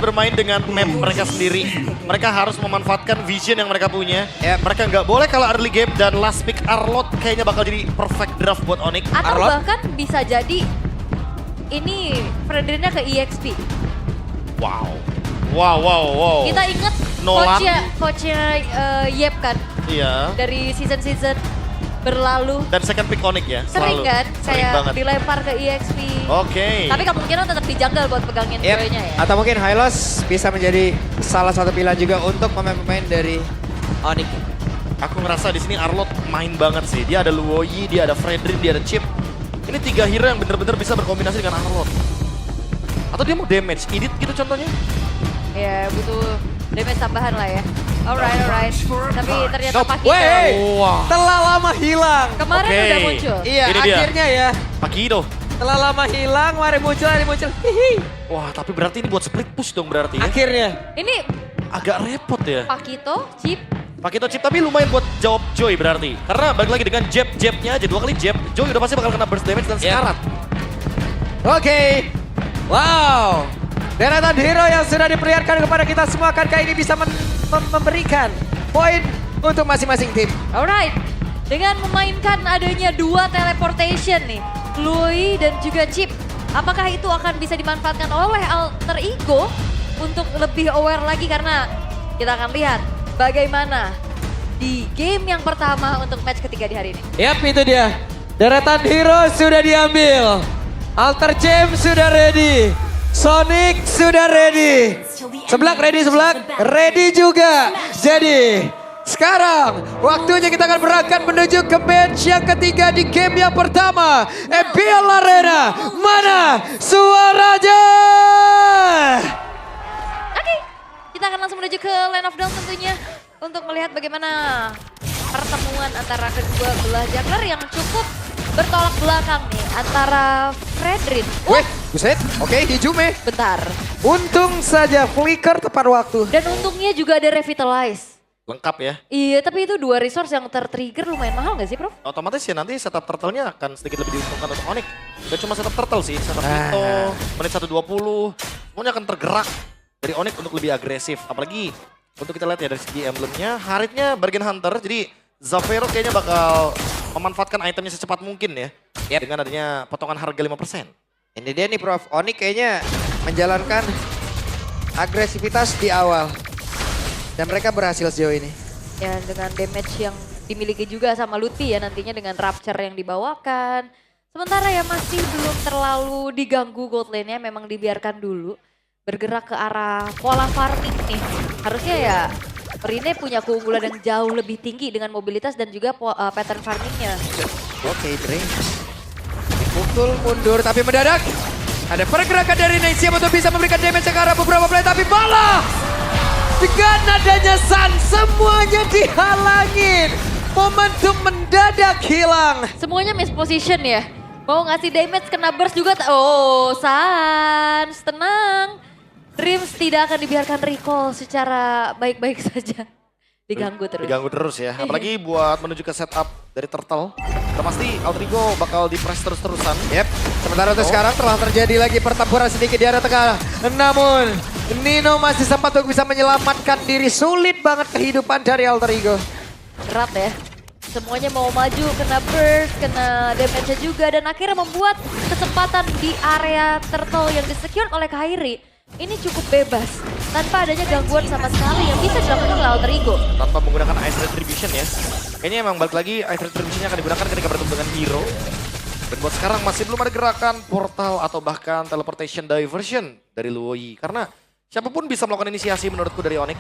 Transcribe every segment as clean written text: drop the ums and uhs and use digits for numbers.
bermain dengan map mereka sendiri. Mereka harus memanfaatkan vision yang mereka punya. Mereka nggak boleh kalah early game dan last pick Arlot kayaknya bakal jadi perfect draft buat Onyx. Atau Arlot? bahkan bisa jadi ini friendly-nya ke EXP. Wow. Wow. Kita inget Nolan. coachnya Yep kan Iya. dari season-season berlalu. Dan second pick Onyx ya. Sering Selalu. kan Sering kayak banget. dilempar ke EXP. Oke. Tapi kemungkinan tetap di jungle buat pegangin Joy-nya ya. Atau mungkin Hylos bisa menjadi salah satu pilihan juga untuk pemain-pemain dari Onyx. Aku ngerasa di sini Arlot main banget sih. Dia ada Luoyi, dia ada Fredrin, dia ada Chip. Ini 3 hero yang bener-bener bisa berkombinasi dengan Arlot. Atau dia mau damage, edit gitu contohnya. Ya butuh damage tambahan lah ya. Alright. Tapi ternyata Pakito Wey, Wah. telah lama hilang. kemarin Oke. udah muncul. Iya, Ini dia. akhirnya ya. Pakito. Telah lama hilang, mari muncul. Hihi. Wah, tapi berarti ini buat split push dong berarti ya. Akhirnya. Ini Agak repot ya. Pakito, Chip, Pakito Chip tapi lumayan buat jawab Joy berarti. Karena balik lagi dengan jab-jabnya aja 2 kali jab. Joy udah pasti bakal kena burst damage dan sekarat. Oke. Wow. Deretan hero yang sudah diperlihatkan kepada kita semua akankah ini bisa memberikan poin untuk masing-masing tim. alright. Dengan memainkan adanya 2 teleportation nih, Lui dan juga Chip. Apakah itu akan bisa dimanfaatkan oleh Alter Ego untuk lebih aware lagi karena kita akan lihat bagaimana di game yang pertama untuk match ketiga di hari ini. Yap, itu dia. Deretan hero sudah diambil. Alter James sudah ready. Sonic sudah ready. Seblak ready juga. Jadi sekarang waktunya kita akan berangkat menuju ke match yang ketiga di game yang pertama. MPL Arena. Mana suaranya? Oke, kita akan langsung menuju ke Land of Dawn tentunya untuk melihat bagaimana pertemuan antara kedua belah jungler yang cukup bertolak belakang nih antara Fredrin. Weh, buset. Oke, Hijume. Bentar. Untung saja flicker tepat waktu. Dan untungnya juga ada Revitalize. Lengkap ya. Iya, tapi itu 2 resource yang tertrigger lumayan mahal gak sih, Prof? Otomatis ya nanti setup turtle-nya akan sedikit lebih diuntungkan untuk Onyx. Gak cuma setup turtle sih, setup Vito, menit 120. Semuanya akan tergerak dari Onyx untuk lebih agresif. Apalagi untuk kita lihat ya dari segi emblemnya, Haritnya Bargain Hunter. Jadi Zafero kayaknya bakal memanfaatkan itemnya secepat mungkin ya. Dengan adanya potongan harga 5%. Ini dia nih Prof, Onyx kayaknya menjalankan agresivitas di awal. Dan mereka berhasil sejauh ini. Ya, dengan damage yang dimiliki juga sama Luti ya nantinya dengan Rapture yang dibawakan. Sementara ya masih belum terlalu diganggu gold lane-nya, memang dibiarkan dulu. Bergerak ke arah pola farming nih. Harusnya ya Rine punya keunggulan yang jauh lebih tinggi dengan mobilitas dan juga pattern farmingnya. Oke, Dre. Dipukul mundur tapi mendadak. Ada pergerakan dari Rene siap untuk bisa memberikan damage ke arah beberapa player tapi malah dengan adanya Sun semuanya dihalangin. Momentum mendadak hilang. Semuanya misposition ya. Mau ngasih damage kena burst juga. Oh, Sans, tenang. Dreams tidak akan dibiarkan recall secara baik-baik saja. Diganggu terus. Diganggu terus ya. Apalagi buat menuju ke setup dari Turtle. Udah pasti Altrigo bakal di-press terus-terusan. Yep. Sementara untuk sekarang telah terjadi lagi pertempuran sedikit di area tengah. Namun Nino masih sempat untuk bisa menyelamatkan diri. Sulit banget kehidupan dari Alter Ego. Berat ya. Semuanya mau maju, kena burst, kena damage juga. Dan akhirnya membuat kesempatan di area turtle yang disecure oleh Kairi. Ini cukup bebas. Tanpa adanya gangguan sama sekali yang bisa dilakukan oleh Alter Ego. Tanpa menggunakan Ice Retribution ya. Kayaknya emang balik lagi Ice Retribution akan digunakan ketika bertemu dengan hero. Dan buat sekarang masih belum ada gerakan portal atau bahkan teleportation diversion dari Luoyi. Karena siapapun bisa melakukan inisiasi menurutku dari Onyx.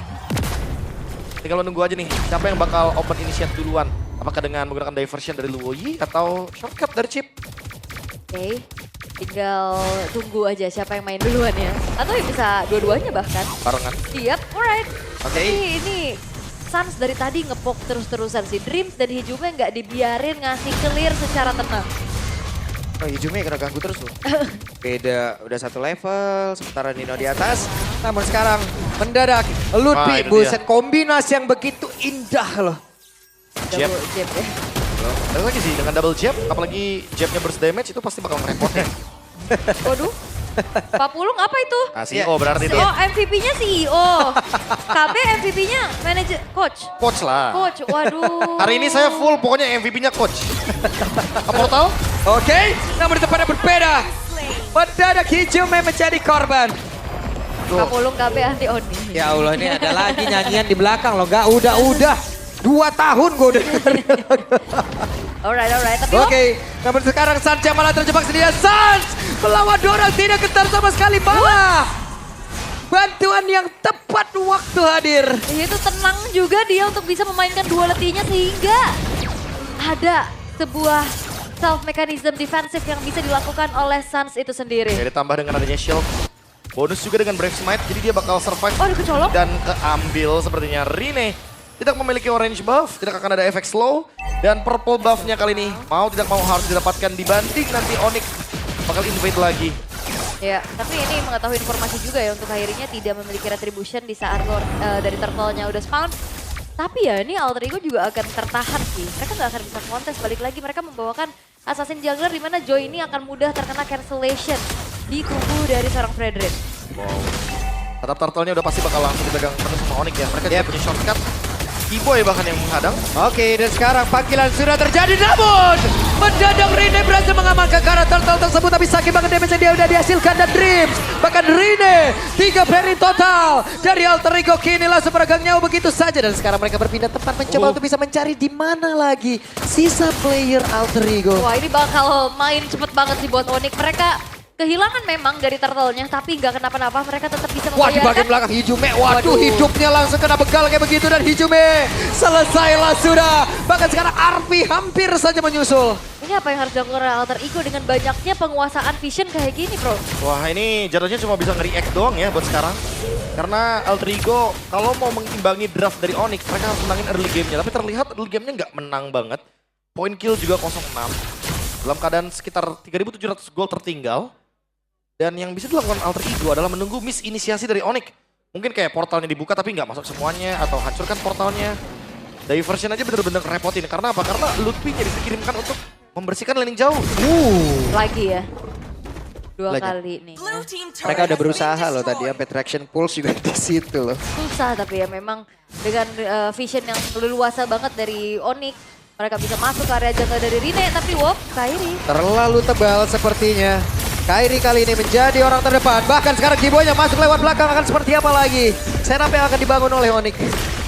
Tinggal menunggu aja nih, siapa yang bakal open initiate duluan. Apakah dengan menggunakan diversion dari Luoyi atau shortcut dari Chip? Oke, tinggal tunggu aja siapa yang main duluan ya. Atau ya bisa dua-duanya bahkan. Barengan. Siap, alright. Oke. Tapi ini Sans dari tadi ngepok terus-terusan sih. Dreams dan Hijume nggak dibiarin ngasih clear secara tenang. Oh, Hijume kena ganggu terus loh. Beda, udah satu level, sementara Nino di atas. Namun sekarang mendadak Lutfi, itu buset kombinasi yang begitu indah loh. Jab. Double jab ya. Balik lagi sih dengan double jab, apalagi jabnya burst damage itu pasti bakal merepotin. Waduh, Pak Pulung apa itu? Nah, CEO berarti itu. Oh, MVP-nya CEO. KB MVP-nya manajer coach. Coach lah. Coach, waduh. Hari ini saya full pokoknya MVP-nya coach. Portal? Oke, namun di tempat yang berbeda. Mendadak Hijume menjadi korban. Pak Pulung KB anti Oni. Ya Allah, ini ada lagi nyanyian di belakang loh. Gak udah. 2 tahun gue udah. Alright. Tapi Oke, namun sekarang Sans yang malah terjebak sendirian. Sans melawan Doran tidak gentar sama sekali. Malah bantuan yang tepat waktu hadir. itu tenang juga dia untuk bisa memainkan dua letihnya sehingga ada sebuah self mechanism defensif yang bisa dilakukan oleh Sans itu sendiri. Ya, ditambah dengan adanya shield. Bonus juga dengan Brave Smite, jadi dia bakal survive. Oh, kecolok. Dan keambil sepertinya Rine. Tidak memiliki orange buff, tidak akan ada efek slow. Dan purple buffnya kali ini mau tidak mau harus didapatkan dibanding nanti Onyx bakal invade lagi. Ya, tapi ini mengetahui informasi juga ya untuk akhirnya tidak memiliki retribution di saat dari turtle-nya udah spawn. Tapi ya ini Alter Ego juga akan tertahan sih. Mereka nggak akan bisa kontes, balik lagi mereka membawakan Assassin Jungler di mana Joy ini akan mudah terkena cancellation di tubuh dari seorang Frederick. Wow. Tetap turtle-nya udah pasti bakal langsung dipegang penuh sama Onyx ya. Mereka juga punya shortcut. Keyboy bahkan yang menghadang. Oke, dan sekarang panggilan sudah terjadi, namun mendadak Rine berhasil mengamankan karakter turtle tersebut, tapi sakit banget damage yang dia udah dihasilkan dan Dreams. Bahkan Rine 3 parry total dari Alter Ego kini langsung peregang nyawa begitu saja, dan sekarang mereka berpindah tempat mencoba untuk bisa mencari di mana lagi sisa player Alter Ego. Wah, ini bakal main cepet banget sih buat Onyx. Mereka kehilangan memang dari turtle-nya, tapi nggak kenapa-napa. Mereka tetap bisa Wah, di bagian membayarkan. belakang Hijume, waduh hidupnya langsung kena begal kayak begitu, dan Hijume selesailah sudah. Bahkan sekarang Arfi hampir saja menyusul. Ini apa yang harus dilakukan oleh Alter Ego dengan banyaknya penguasaan vision kayak gini, bro? Wah, ini jatuhnya cuma bisa nge-react doang ya buat sekarang. Karena Alter Ego kalau mau mengimbangi draft dari Onyx, mereka harus menangin early game-nya. Tapi terlihat early game-nya nggak menang banget. Point kill juga 0-6. Dalam keadaan sekitar 3.700 gold tertinggal. Dan yang bisa dilakukan Alter Ego adalah menunggu miss inisiasi dari Onyx. Mungkin kayak portalnya dibuka tapi nggak masuk semuanya, atau hancurkan portalnya. Diversion aja bener-bener repotin. Karena apa? Karena Ludwig-nya dikirimkan untuk membersihkan laning jauh. Lagi ya. Dua Lagi. kali nih. Ya. Mereka udah berusaha loh tadi, sampai traction pulse juga di situ loh. Susah tapi ya memang dengan vision yang leluasa banget dari Onyx. Mereka bisa masuk ke area jungle dari Rine, tapi Kairi. Terlalu tebal sepertinya. Kairi kali ini menjadi orang terdepan. Bahkan sekarang Keyboy-nya masuk lewat belakang, akan seperti apa lagi? Setup yang akan dibangun oleh Onyx.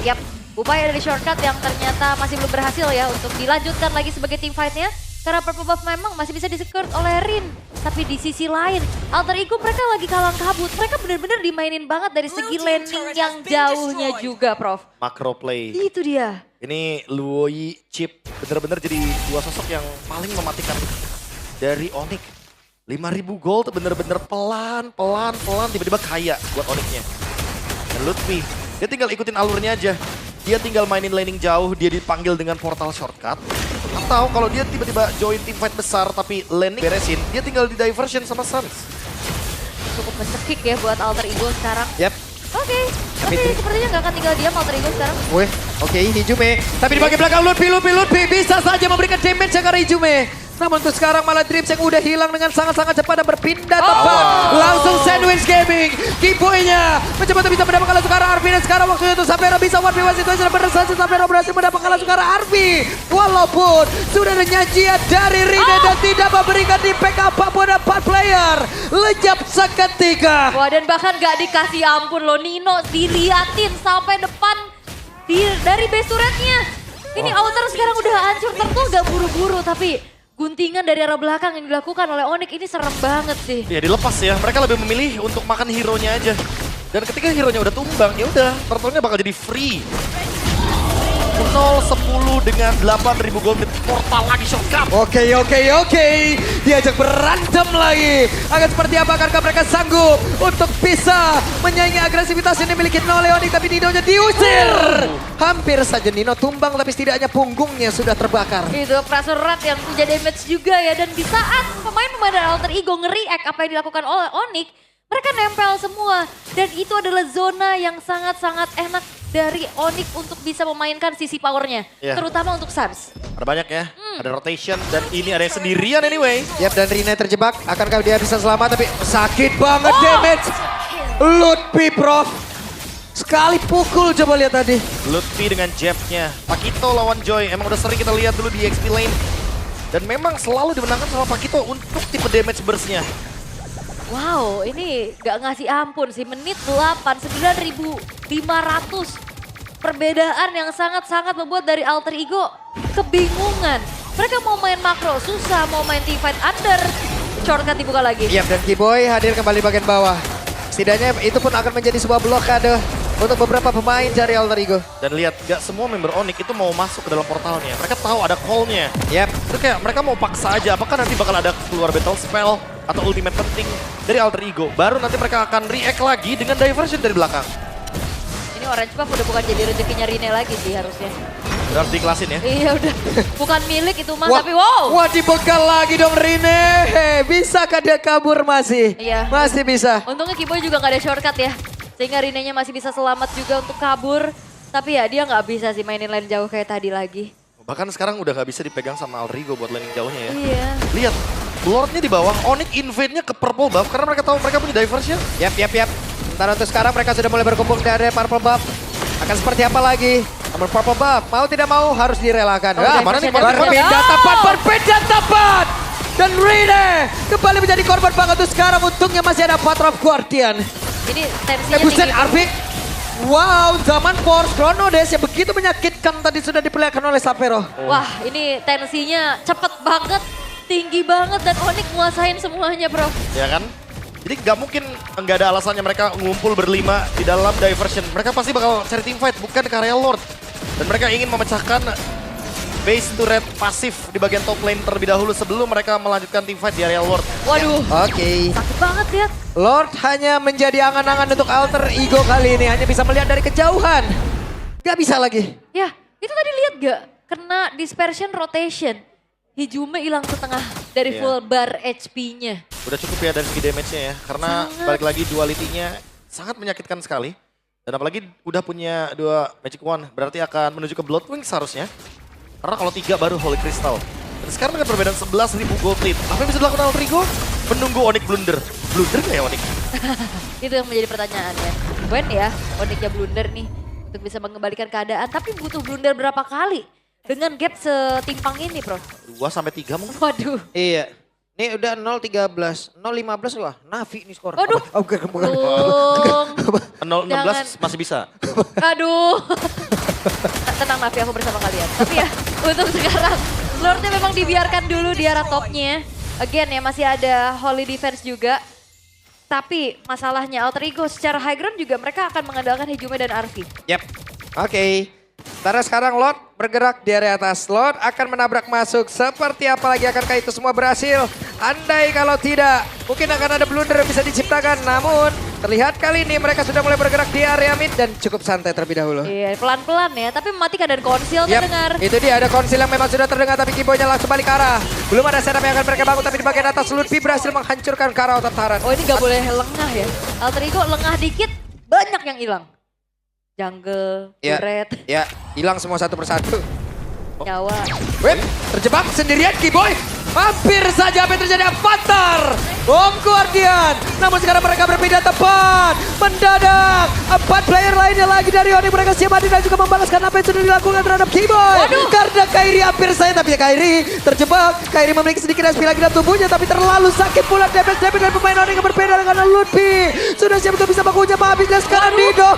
Yap, upaya dari shortcut yang ternyata masih belum berhasil ya untuk dilanjutkan lagi sebagai team fight-nya. Karena purple buff memang masih bisa di-skirt oleh Rin. Tapi di sisi lain, Alter Ego mereka lagi kalang kabut. Mereka benar-benar dimainin banget dari segi landing yang jauhnya juga, Prof. Macro play. Itu dia. Ini Luoyi, Chip bener-bener jadi dua sosok yang paling mematikan dari Onyx. 5.000 gold bener-bener pelan tiba-tiba kaya buat Onyx-nya. Dan Lutfi, dia tinggal ikutin alurnya aja. Dia tinggal mainin laning jauh, dia dipanggil dengan portal shortcut. Atau kalau dia tiba-tiba join team fight besar tapi laning beresin, dia tinggal di diversion sama Sans. Cukup mencekik ya buat Alter Ego sekarang. Yap. Oke, tapi sepertinya nggak akan tinggal diam Alter Ego sekarang. Wih, oke Hijume. Tapi di bagian belakang Lutfi bisa saja memberikan damage ke Hijume. Namun untuk sekarang malah Dreams yang udah hilang dengan sangat-sangat cepat dan berpindah tepat. Langsung Sandwich Gaming. Keyboy-nya mencoba untuk bisa mendapatkan langsung ke arah Arfi. Dan sekarang waktunya untuk Sapero bisa 1v1 situasi dan berhasil Sapero berhasil mendapatkan langsung ke arah Arfi. Walaupun sudah ada nyajian dari Rine dan tidak memberikan impact apapun 4 player. Lenyap seketika. Wah, dan bahkan gak dikasih ampun loh, Nino diliatin sampai depan dari base turretnya. Ini Outer sekarang udah hancur, Turtle gak buru-buru tapi guntingan dari arah belakang yang dilakukan oleh Onyx ini serem banget sih. Ya dilepas ya, mereka lebih memilih untuk makan hero-nya aja. Dan ketika hero-nya udah tumbang, ya udah, turtle-nya bakal jadi free. 0-10 dengan 8.000 gold, portal lagi shotgun. Oke. Diajak berantem lagi. Akan seperti apa? Akankah mereka sanggup untuk bisa menyaingi agresivitas yang dimiliki oleh Onyx? Tapi Nino-nya diusir. Hampir saja Nino tumbang, tapi setidaknya punggungnya sudah terbakar. Itu prasurat yang punya damage juga ya. Dan di saat pemain-pemain dari Alter Ego nge-react apa yang dilakukan oleh Onyx, Mereka nempel semua. Dan itu adalah zona yang sangat-sangat enak dari Onyx untuk bisa memainkan sisi powernya. Iya. Terutama untuk Suns. Ada banyak ya, ada rotation dan ini ada yang sendirian anyway. Yap, dan Rina terjebak. Akankah dia bisa selamat? Tapi sakit banget damage. Lutfi, Prof. Sekali pukul, coba lihat tadi. Lutfi dengan jabnya. Pakito lawan Joy, emang udah sering kita lihat dulu di XP lane. Dan memang selalu dimenangkan sama Pakito untuk tipe damage burst-nya. Wow, ini gak ngasih ampun sih. Menit 8, 9.500. Perbedaan yang sangat-sangat membuat dari Alter Ego kebingungan. Mereka mau main makro susah, mau main teamfight under. Shortcut dibuka lagi. Yap, dan Kiboy hadir kembali bagian bawah. Setidaknya itu pun akan menjadi sebuah blokade untuk beberapa pemain dari Alter Ego. Dan lihat, gak semua member Onyx itu mau masuk ke dalam portalnya. Mereka tahu ada call-nya. Yap. Itu kayak mereka mau paksa aja, apakah nanti bakal ada keluar battle spell atau ultimate penting dari Alter Ego. Baru nanti mereka akan react lagi dengan diversion dari belakang. Ini Orange Buff udah bukan jadi rezekinya Rine lagi sih harusnya. Udah harus diiklasin ya. Iya udah, bukan milik itu mah, tapi wow. Wah, dibegal lagi dong Rine. Bisakah dia kabur masih? Iya. Masih bisa. Untungnya Kiboy juga gak ada shortcut ya. Sehingga Rinenya masih bisa selamat juga untuk kabur. Tapi ya dia gak bisa sih mainin lane jauh kayak tadi lagi. Bahkan sekarang udah gak bisa dipegang sama Alter Ego buat landing jauhnya ya. Iya. Lihat, Lordnya di bawah, Onyx invade-nya ke purple buff karena mereka tahu mereka punya diversion. Yap. Sementara untuk sekarang mereka sudah mulai berkumpul dari purple buff. Akan seperti apa lagi? Namun purple buff, mau tidak mau harus direlakan. Oh, Ah, diversion mana nih, dari berpindah Rinne. tepat, berpindah tepat. Dan Rine kembali menjadi korban banget untuk sekarang. Untungnya masih ada Path of Guardian. Ini tensinya Buset, tinggi. Arvik. Wow, zaman Force Chrono Dash yang begitu menyakitkan tadi sudah diperlihatkan oleh Sapero. Wah ini tensinya cepet banget, tinggi banget dan Onyx nguasain semuanya bro. Ya kan? Jadi nggak mungkin nggak ada alasannya mereka ngumpul berlima di dalam diversion. Mereka pasti bakal cari teamfight, bukan ke area Lord. Dan mereka ingin memecahkan base turret pasif di bagian top lane terlebih dahulu sebelum mereka melanjutkan teamfight di area Lord. Waduh, Oke. sakit banget lihat. Lord hanya menjadi angan-angan untuk Alter Ego kali ini. Hanya bisa melihat dari kejauhan. Gak bisa lagi. Ya itu tadi lihat gak? Kena dispersion rotation. Hijume hilang setengah dari Iya. full bar HP-nya. Udah cukup ya dari segi damage-nya ya. Karena Sangat. balik lagi duality-nya sangat menyakitkan sekali. Dan apalagi udah punya 2 Magic Wand. Berarti akan menuju ke Bloodwing seharusnya. Karena kalau 3 baru Holy Crystal. Dan sekarang dengan perbedaan 11.000 gold lead. Apa yang bisa dilakukan Alter Ego? Menunggu Onyx blunder. Blunder gak ya Onyx? Itu yang menjadi pertanyaan ya. When ya Onyxnya blunder nih untuk bisa mengembalikan keadaan. Tapi butuh blunder berapa kali? Dengan gap setimpang ini bro. 2-3 mungkin. Waduh. Iya. Ini udah 0-13. 0-15 wah. Navi nih skor. Waduh. Oh, bukan. Tung. 0-16 masih bisa. Aduh. Tenang Nafi, aku bersama kalian. Tapi ya, untuk sekarang Lordnya memang dibiarkan dulu di arah topnya. Again ya, masih ada Holy Defense juga. Tapi masalahnya Alter Ego secara high ground juga mereka akan mengandalkan Hijume dan Arfi. Yap. Oke. Karena sekarang Lord bergerak di area atas. Lord akan menabrak masuk. Seperti apa lagi akankah itu semua berhasil? Andai kalau tidak, mungkin akan ada blunder yang bisa diciptakan. Namun terlihat kali ini mereka sudah mulai bergerak di area mid dan cukup santai terlebih dahulu. Iya, pelan-pelan ya. Tapi mematikan dan konsil Yap, terdengar. itu dia ada konsil yang memang sudah terdengar tapi Kiboynya langsung balik ke arah. Belum ada setup yang akan mereka bangun tapi di bagian atas Lutfi berhasil menghancurkan ke arah otak Taran. Oh ini gak boleh lengah ya. Alter Ego lengah dikit, banyak yang hilang. Jungle, Ya. turret, Ya, hilang semua satu persatu. nyawa. Wait, terjebak sendirian Kiboy. Hampir saja apa yang terjadi Avatar. Om Guardian. Namun sekarang mereka berpindah tepat. Mendadak. 4 player lainnya lagi dari Onyx. Mereka siap hadir dan juga membalaskan apa yang sudah dilakukan terhadap Kiboy. Karena Kairi hampir saja. Tapi Kairi terjebak. Kairi memiliki sedikit SP lagi dalam tubuhnya. Tapi terlalu sakit pula damage dari pemain Onyx yang berbeda dengan Lutfi. Sudah siap untuk bisa bakunya habis. Dan sekarang Nino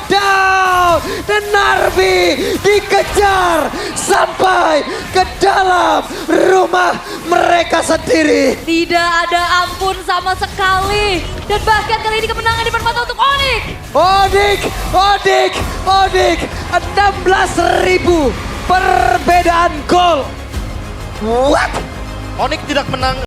down. Dan Narvi dikejar sampai ke dalam rumah mereka sendiri. Tidak ada ampun sama sekali. Dan bahkan kali ini kemenangan dipermata untuk Onyx. Odik. 16.000 perbedaan gol. What? Onyx tidak menang